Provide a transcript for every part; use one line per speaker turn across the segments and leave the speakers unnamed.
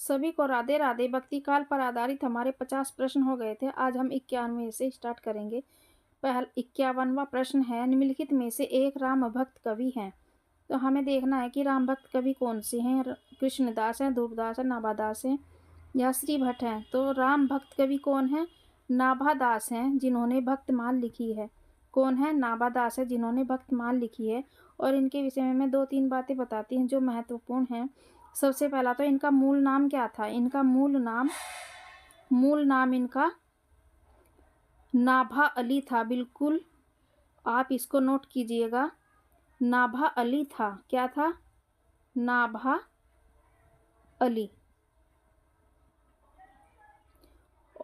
सभी को राधे राधे। भक्ति काल पर आधारित हमारे 50 प्रश्न हो गए थे। आज हम 91वें से स्टार्ट करेंगे। 51वां प्रश्न है, निम्नलिखित में से एक राम भक्त कवि हैं। तो हमें देखना है कि राम भक्त कवि कौन से हैं। कृष्णदास हैं, ध्रुवदास है, नाभादास हैं या श्री भट्ट हैं। तो राम भक्त कवि कौन है? नाभादास हैं, जिन्होंने भक्तमाल लिखी है। कौन है? नाभादास है, जिन्होंने भक्तमाल लिखी है। और इनके विषय में मैं 2-3 बातें बताती हूँ जो महत्वपूर्ण हैं। सबसे पहला तो इनका मूल नाम क्या था? इनका मूल नाम इनका नाभा अली था। बिल्कुल आप इसको नोट कीजिएगा। नाभा अली था। क्या था? नाभा अली।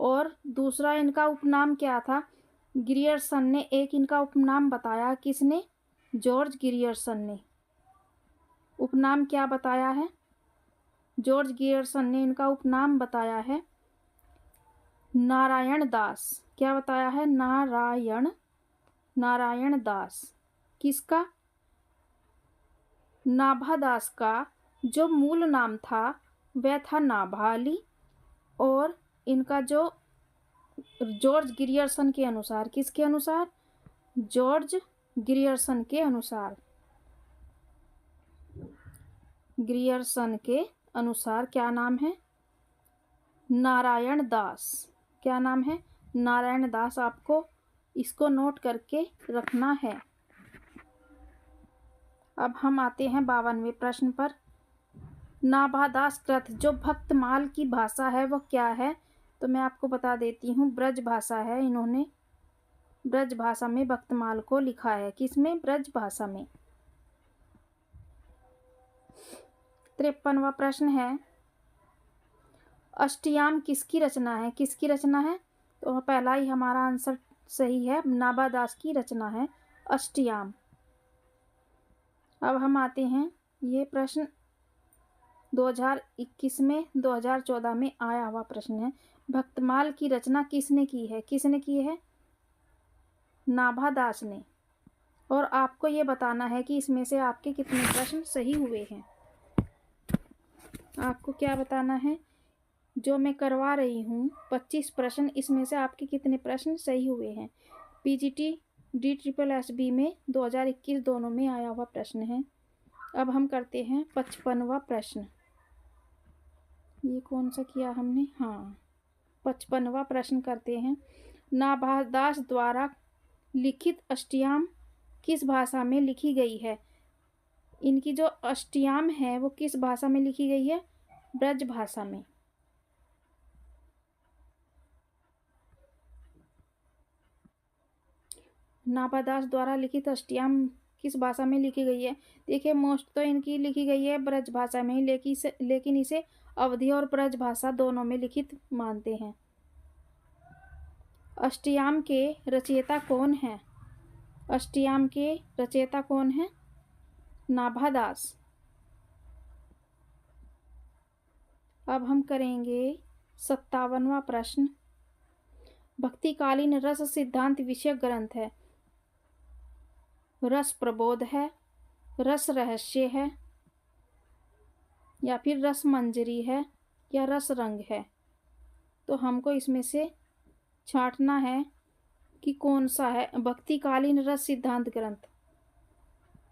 और दूसरा इनका उपनाम क्या था? ग्रियर्सन ने एक इनका उपनाम बताया। किसने? जॉर्ज ग्रियर्सन ने। उपनाम क्या बताया है? जॉर्ज ग्रियर्सन ने इनका उपनाम बताया है नारायण दास। क्या बताया है? नारायण दास। किसका? नाभादास का जो मूल नाम था वह था नाभा अली। और इनका जो जॉर्ज ग्रियर्सन के अनुसार, किसके अनुसार? जॉर्ज ग्रियर्सन के अनुसार, क्या नाम है? नारायण दास। क्या नाम है? नारायण दास। आपको इसको नोट करके रखना है। अब हम आते हैं 52वें प्रश्न पर। नाभादास कृत जो भक्तमाल की भाषा है वह क्या है? तो मैं आपको बता देती हूँ, ब्रज भाषा है। इन्होंने ब्रज भाषा में भक्तमाल को लिखा है। किसमें? ब्रज भाषा में। 53वां प्रश्न है, अष्टयाम किसकी रचना है? किसकी रचना है? तो पहला ही हमारा आंसर सही है, नाभादास की रचना है अष्टयाम। अब हम आते हैं, ये प्रश्न 2021 में 2014 में आया हुआ प्रश्न है। भक्तमाल की रचना किसने की है? किसने की है? नाभादास ने। और आपको ये बताना है कि इसमें से आपके कितने प्रश्न सही हुए हैं। आपको क्या बताना है? जो मैं करवा रही हूँ 25 प्रश्न, इसमें से आपके कितने प्रश्न सही हुए हैं। पीजीटी DSSB में 2021 दोनों में आया हुआ प्रश्न है। अब हम करते हैं 55वां प्रश्न। ये कौन सा किया हमने? हाँ, 55वां प्रश्न करते हैं। नाभादास द्वारा लिखित अष्टयाम किस भाषा में लिखी गई है? इनकी जो अष्टयाम है वो किस भाषा में लिखी गई है? ब्रज भाषा में। नाभादास द्वारा लिखित अष्टयाम किस भाषा में लिखी गई है? देखिए, मोस्ट तो इनकी लिखी गई है ब्रज भाषा में, लेकिन इसे अवधी और ब्रज भाषा दोनों में लिखित मानते हैं। अष्टयाम के रचयिता कौन है? अष्टयाम के रचयिता कौन है? नाभादास। अब हम करेंगे 57वां प्रश्न। भक्तिकालीन रस सिद्धांत विषय ग्रंथ है। रस प्रबोध है, रस रहस्य है, या फिर रस मंजरी है, या रस रंग है। तो हमको इसमें से छांटना है कि कौन सा है। भक्तिकालीन रस सिद्धांत ग्रंथ,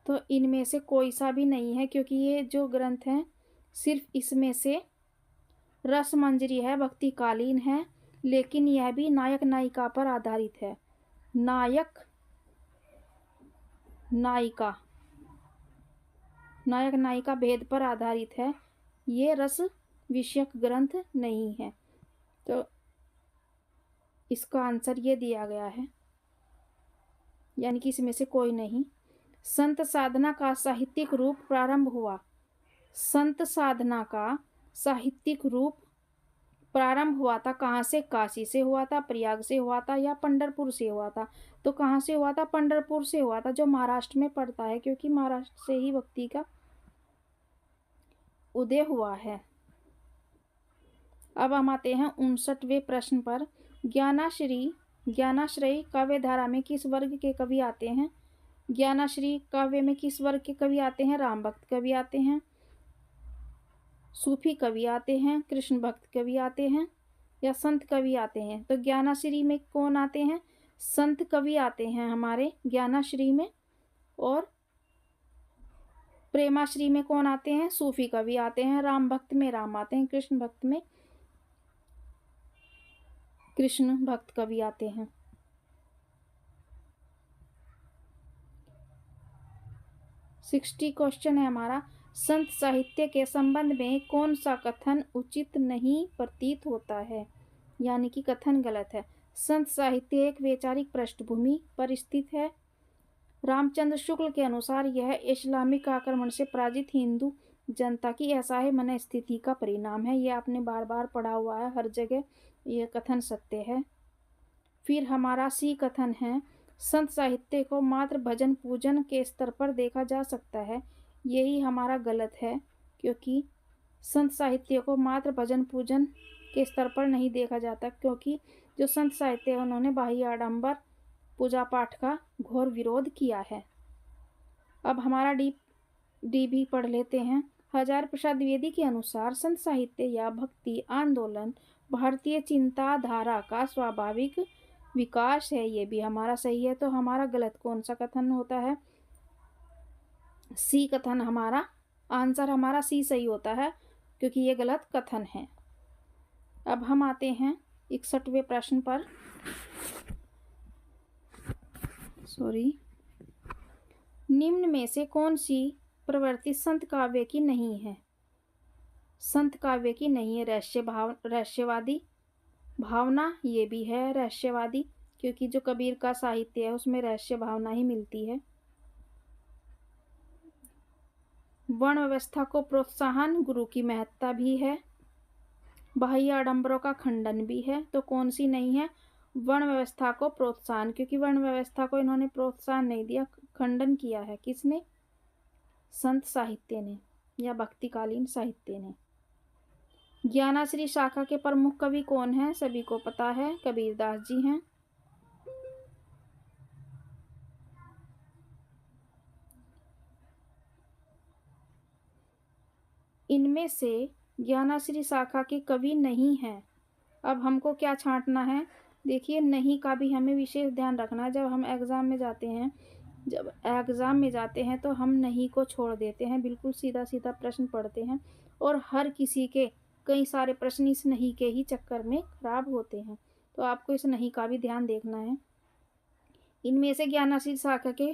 तो इनमें से कोई सा भी नहीं है, क्योंकि ये जो ग्रंथ है सिर्फ इसमें से रस मंजरी है, भक्तिकालीन है, लेकिन यह भी नायक नायिका पर आधारित है। नायक नायिका भेद पर आधारित है। ये रस विषयक ग्रंथ नहीं है। तो इसका आंसर ये दिया गया है, यानी कि इसमें से कोई नहीं। संत साधना का साहित्यिक रूप प्रारंभ हुआ। संत साधना का साहित्यिक रूप प्रारंभ हुआ था कहाँ से? काशी से हुआ था, प्रयाग से हुआ था, या पंढरपुर से हुआ था? तो कहाँ से हुआ था? पंढरपुर से हुआ था, जो महाराष्ट्र में पड़ता है, क्योंकि महाराष्ट्र से ही भक्ति का उदय हुआ है। अब हम आते हैं 59वें प्रश्न पर। ज्ञानाश्रयी काव्य धारा में किस वर्ग के कवि आते हैं? ज्ञानाश्रयी काव्य में किस वर्ग के कवि आते हैं? राम भक्त कवि आते हैं, सूफी कवि आते हैं, कृष्ण भक्त कवि आते हैं या संत कवि आते हैं? तो ज्ञानाश्री में कौन आते हैं? संत कवि आते हैं हमारे ज्ञानाश्री में। और प्रेमाश्री में कौन आते हैं? सूफी कवि आते हैं। राम भक्त में राम आते हैं, कृष्ण भक्त में कृष्ण भक्त कवि आते हैं। 60 क्वेश्चन है हमारा। संत साहित्य के संबंध में कौन सा कथन उचित नहीं प्रतीत होता है, यानी कि कथन गलत है? संत साहित्य एक वैचारिक पृष्ठभूमि पर स्थित है। रामचंद्र शुक्ल के अनुसार यह इस्लामिक आक्रमण से पराजित हिंदू जनता की असहाय मन स्थिति का परिणाम है। यह आपने बार बार पढ़ा हुआ है, हर जगह यह कथन सत्य है। फिर हमारा सी कथन है, संत साहित्य को मात्र भजन पूजन के स्तर पर देखा जा सकता है। यही हमारा गलत है, क्योंकि संत साहित्य को मात्र भजन पूजन के स्तर पर नहीं देखा जाता, क्योंकि जो संत साहित्य है उन्होंने बाह्य आडंबर पूजा पाठ का घोर विरोध किया है। अब हमारा डी भी पढ़ लेते हैं। हजार प्रसाद द्विवेदी के अनुसार संत साहित्य या भक्ति आंदोलन भारतीय चिंताधारा का स्वाभाविक विकास है। ये भी हमारा सही है। तो हमारा गलत कौन सा कथन होता है? सी कथन हमारा आंसर, हमारा सी सही होता है, क्योंकि ये गलत कथन है। अब हम आते हैं 61वें प्रश्न पर। निम्न में से कौन सी प्रवृत्ति संत काव्य की नहीं है? संत काव्य की नहीं है रहस्यवादी भावना। ये भी है रहस्यवादी, क्योंकि जो कबीर का साहित्य है उसमें रहस्य भावना ही मिलती है। वर्ण व्यवस्था को प्रोत्साहन, गुरु की महत्ता भी है। बाह्य आडंबरों का खंडन भी है। तो कौन सी नहीं है? वर्ण व्यवस्था को प्रोत्साहन, क्योंकि वर्ण व्यवस्था को इन्होंने प्रोत्साहन नहीं दिया, खंडन किया है। किसने? संत साहित्य ने या भक्तिकालीन साहित्य ने। ज्ञानाश्री शाखा के प्रमुख कवि कौन हैं? सभी को पता है, कबीरदास जी हैं। इनमें से ज्ञानाश्री शाखा के कवि नहीं हैं। अब हमको क्या छांटना है? देखिए, नहीं का भी हमें विशेष ध्यान रखना है। जब हम एग्ज़ाम में जाते हैं तो हम नहीं को छोड़ देते हैं, बिल्कुल सीधा सीधा प्रश्न पढ़ते हैं, और हर किसी के कई सारे प्रश्न इस नहीं के ही चक्कर में खराब होते हैं। तो आपको इस नहीं का भी ध्यान देखना है। इनमें से ज्ञानाश्री शाखा के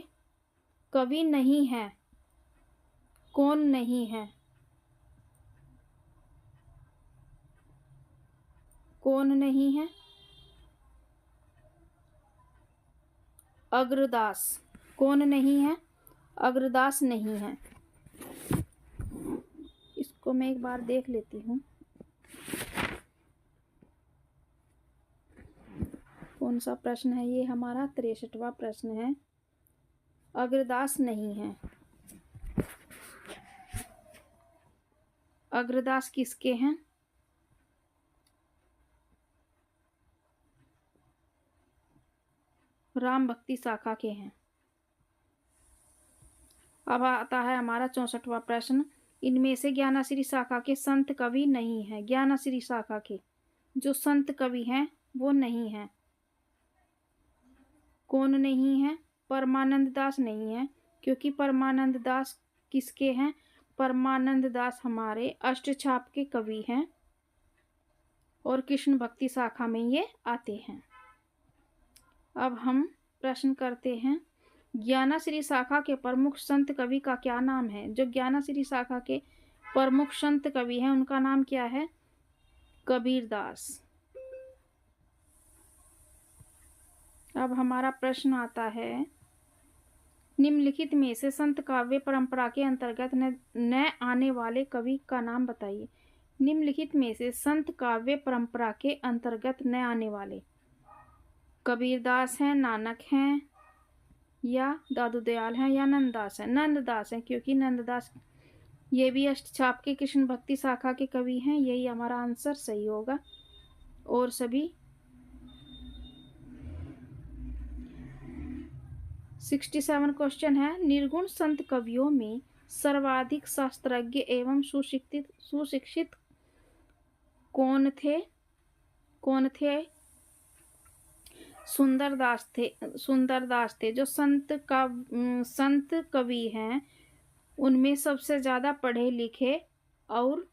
कवि नहीं हैं। कौन नहीं है? कौन नहीं है? अग्रदास। कौन नहीं है? अग्रदास नहीं है। इसको मैं एक बार देख लेती हूँ, कौन सा प्रश्न है ये? हमारा 63वां प्रश्न है। अग्रदास नहीं है। अग्रदास किसके हैं? राम भक्ति शाखा के हैं। अब आता है हमारा 64वां प्रश्न। इनमें से ज्ञानाश्री शाखा के संत कवि नहीं है। ज्ञानाश्री शाखा के जो संत कवि हैं वो नहीं है। कौन नहीं है? परमानंद दास नहीं है, क्योंकि परमानंद दास किसके हैं? परमानंद दास हमारे अष्टछाप के कवि हैं, और कृष्ण भक्ति शाखा में ये आते हैं। अब हम प्रश्न करते हैं, ज्ञानाश्री शाखा के प्रमुख संत कवि का क्या नाम है? जो ज्ञानाश्री शाखा के प्रमुख संत कवि हैं उनका नाम क्या है? कबीरदास। अब हमारा प्रश्न आता है, निम्नलिखित में से संत काव्य परंपरा के अंतर्गत न आने वाले कवि का नाम बताइए। निम्नलिखित में से संत काव्य परंपरा के अंतर्गत न आने वाले कबीरदास हैं, नानक हैं, या दादू दयाल हैं, या नंददास हैं? नंददास हैं, क्योंकि नंददास ये भी अष्टछाप के कृष्ण भक्ति शाखा के कवि हैं। यही हमारा आंसर सही होगा। और सभी 67 क्वेश्चन है। निर्गुण संत कवियों में सर्वाधिक शास्त्रज्ञ एवं सुशिक्षित कौन थे? सुंदरदास थे। जो संत कवि हैं उनमें सबसे ज्यादा पढ़े लिखे और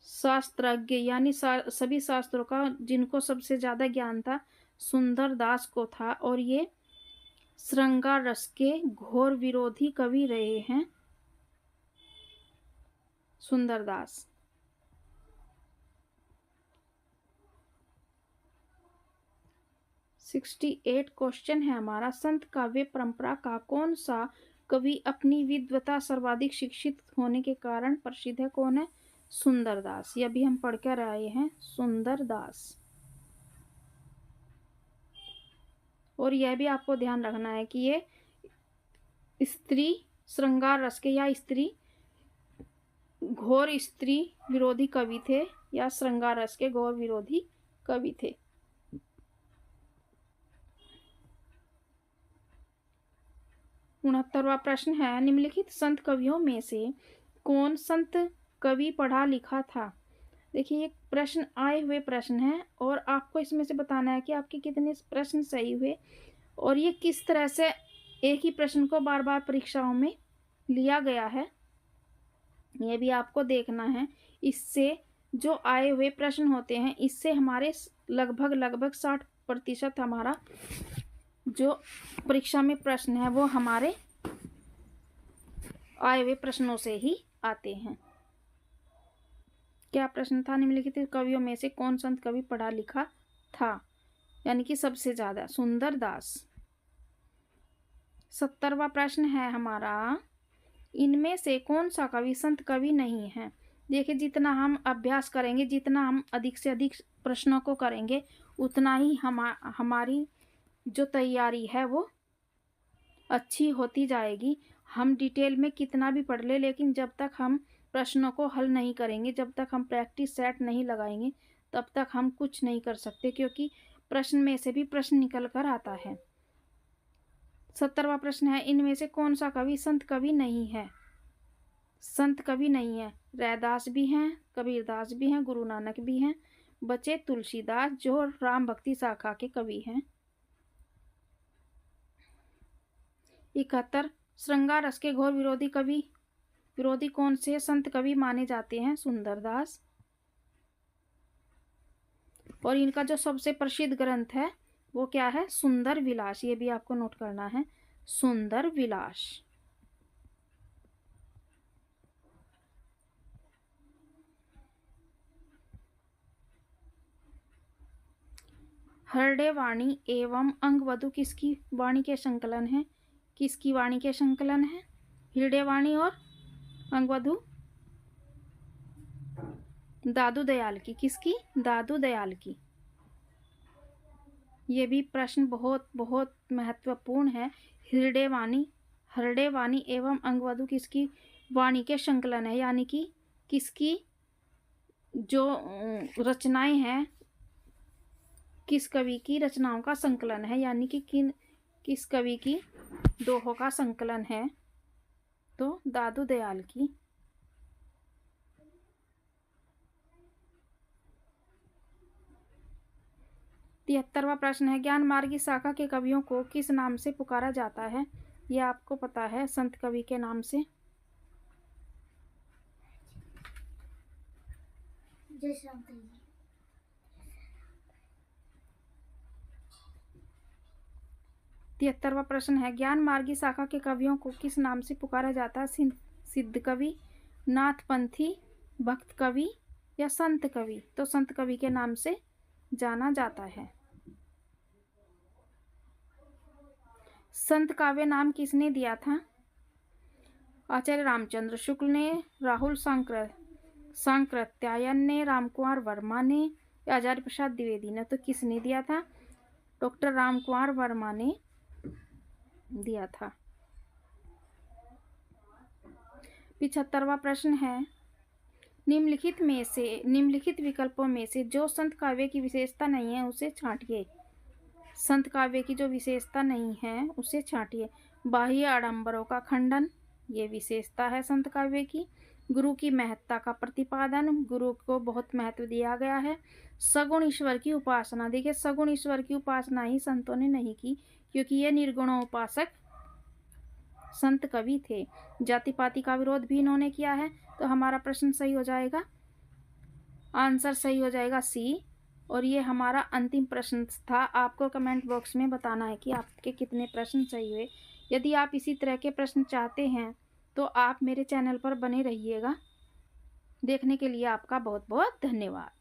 शास्त्रज्ञ यानी सभी शास्त्रों का जिनको सबसे ज्यादा ज्ञान था सुंदरदास को था। और ये श्रृंगार रस के घोर विरोधी कवि रहे हैं सुंदरदास। 68 क्वेश्चन है हमारा। संत काव्य परंपरा का कौन सा कवि अपनी विद्वता सर्वाधिक शिक्षित होने के कारण प्रसिद्ध है? कौन है? सुंदरदास। यह भी हम पढ़ कर आए हैं, सुंदरदास। और यह भी आपको ध्यान रखना है कि ये स्त्री श्रृंगार रस के या स्त्री घोर स्त्री विरोधी कवि थे या श्रृंगार रस के घोर विरोधी कवि थे। 69वां प्रश्न है, निम्नलिखित संत कवियों में से कौन संत कवि पढ़ा लिखा था? देखिए ये प्रश्न आए हुए प्रश्न है और आपको इसमें से बताना है कि आपके कितने प्रश्न सही हुए और ये किस तरह से एक ही प्रश्न को बार बार परीक्षाओं में लिया गया है, ये भी आपको देखना है। इससे जो आए हुए प्रश्न होते हैं इससे हमारे लगभग 60% हमारा जो परीक्षा में प्रश्न है वो हमारे आए हुए प्रश्नों से ही आते हैं। क्या प्रश्न था? निम्नलिखित कवियों में से कौन संत कवि पढ़ा लिखा था? यानी कि सबसे ज्यादा सुंदरदास। 70वां प्रश्न है हमारा, इनमें से कौन सा कवि संत कवि नहीं है? देखिए जितना हम अभ्यास करेंगे, जितना हम अधिक से अधिक प्रश्नों को करेंगे उतना ही हमारी जो तैयारी है वो अच्छी होती जाएगी। हम डिटेल में कितना भी पढ़ ले, लेकिन जब तक हम प्रश्नों को हल नहीं करेंगे, जब तक हम प्रैक्टिस सेट नहीं लगाएंगे, तब तक हम कुछ नहीं कर सकते, क्योंकि प्रश्न में से भी प्रश्न निकल कर आता है। 70वां प्रश्न है, इनमें से कौन सा कवि संत कवि नहीं है? संत कवि नहीं है। रैदास भी हैं, कबीरदास भी हैं, गुरु नानक भी हैं, बचे तुलसीदास जो राम भक्ति शाखा के कवि हैं। 71 श्रृंगार रस के घोर विरोधी कौन से संत कवि माने जाते हैं? सुंदरदास। और इनका जो सबसे प्रसिद्ध ग्रंथ है वो क्या है? सुंदर विलास। ये भी आपको नोट करना है, सुंदर विलास। हरडे वाणी एवं अंगवधु किसकी वाणी के संकलन है? किसकी वाणी के संकलन है? हृदय वाणी और अंगवधु दादू दयाल की। किसकी? दादू दयाल की। ये भी प्रश्न बहुत बहुत महत्वपूर्ण है। हृदय वाणी एवं अंगवधु किसकी वाणी के संकलन है? यानी कि किसकी जो रचनाएं हैं, किस कवि की रचनाओं का संकलन है, यानी कि किस कवि की दोहों का संकलन है? तो दादू दयाल की। 73वां प्रश्न है, ज्ञान मार्गी शाखा के कवियों को किस नाम से पुकारा जाता है? यह आपको पता है, संत कवि के नाम से। तिहत्तरवां प्रश्न है, ज्ञान मार्गी शाखा के कवियों को किस नाम से पुकारा जाता है? सिद्ध कवि, नाथपंथी, भक्त कवि या संत कवि? तो संत कवि के नाम से जाना जाता है। संत काव्य नाम किसने दिया था? आचार्य रामचंद्र शुक्ल ने, राहुल सांकृत्यायन ने, रामकुमार वर्मा ने या आचार्य प्रसाद द्विवेदी ने? तो किसने दिया था? डॉक्टर रामकुमार वर्मा ने दिया था। 75वां प्रश्न है, निम्नलिखित विकल्पों में से जो संत काव्य की विशेषता नहीं है उसे छांटिए। संत काव्य की जो विशेषता नहीं है उसे छांटिए। बाह्य आडंबरों का खंडन, ये विशेषता है संत काव्य की। गुरु की महत्ता का प्रतिपादन, गुरु को बहुत महत्व दिया गया है। सगुण ईश्वर की उपासना, देखिए सगुण ईश्वर की उपासना ही संतों ने नहीं की, क्योंकि ये निर्गुण उपासक संत कवि थे। जाति पाति का विरोध भी इन्होंने किया है। तो हमारा प्रश्न सही हो जाएगा, आंसर सही हो जाएगा सी। और ये हमारा अंतिम प्रश्न था। आपको कमेंट बॉक्स में बताना है कि आपके कितने प्रश्न सही हुए। यदि आप इसी तरह के प्रश्न चाहते हैं तो आप मेरे चैनल पर बने रहिएगा। देखने के लिए आपका बहुत बहुत धन्यवाद।